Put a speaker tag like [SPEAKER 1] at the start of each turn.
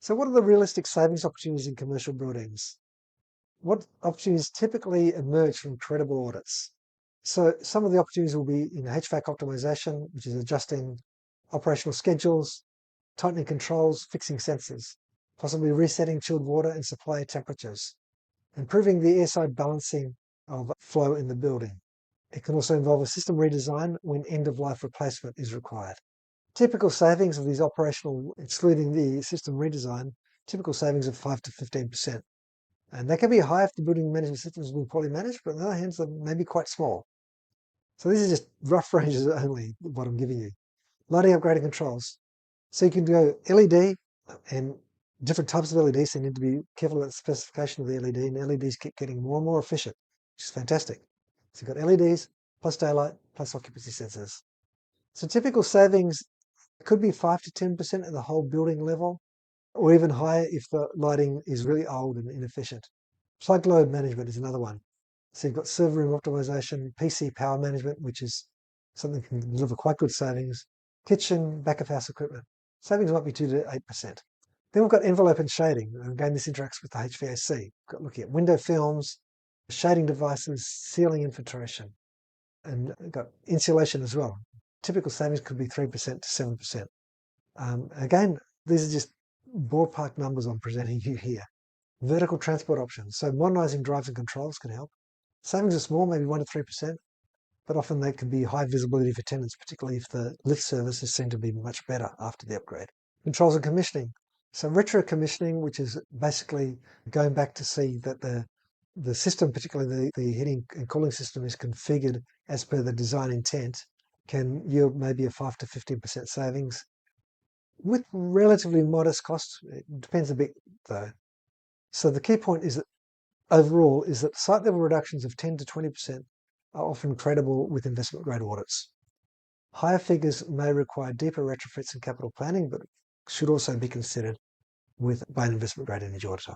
[SPEAKER 1] So what are the realistic savings opportunities in commercial buildings? What opportunities typically emerge from credible audits? So some of the opportunities will be in HVAC optimization, which is adjusting operational schedules, tightening controls, fixing sensors, possibly resetting chilled water and supply temperatures, improving the airside balancing of flow in the building. It can also involve a system redesign when end-of-life replacement is required. Typical savings of these operational, excluding the system redesign, typical savings of 5 to 15%. And they can be high if the building management system has been poorly managed, but on the other hand, they may be quite small. So these are just rough ranges only, what I'm giving you. Lighting upgrading controls. So you can go LED and different types of LEDs, so you need to be careful about the specification of the LED, and LEDs keep getting more and more efficient, which is fantastic. So you've got LEDs, plus daylight, plus occupancy sensors. So typical savings could be 5 to 10% at the whole building level, or even higher if the lighting is really old and inefficient. Plug load management is another one. So you've got server room optimization, PC power management, which is something that can deliver quite good savings. Kitchen, back of house equipment. Savings might be 2 to 8%. Then we've got envelope and shading. And again, this interacts with the HVAC. We've got looking at window films, shading devices, ceiling infiltration, and we've got insulation as well. Typical savings could be 3% to 7%. Again, these are just ballpark numbers I'm presenting you here. Vertical transport options. So modernizing drives and controls can help. Savings are small, maybe 1 to 3%, but often they can be high visibility for tenants, particularly if the lift service is seen to be much better after the upgrade. Controls and commissioning. So retro commissioning, which is basically going back to see that the system, particularly the heating and cooling system, is configured as per the design intent, can yield maybe a 5 to 15% savings with relatively modest costs. It depends a bit though. So the key point is that overall is that site level reductions of 10 to 20% are often credible with investment grade audits. Higher figures may require deeper retrofits and capital planning, but should also be considered by an investment grade energy auditor.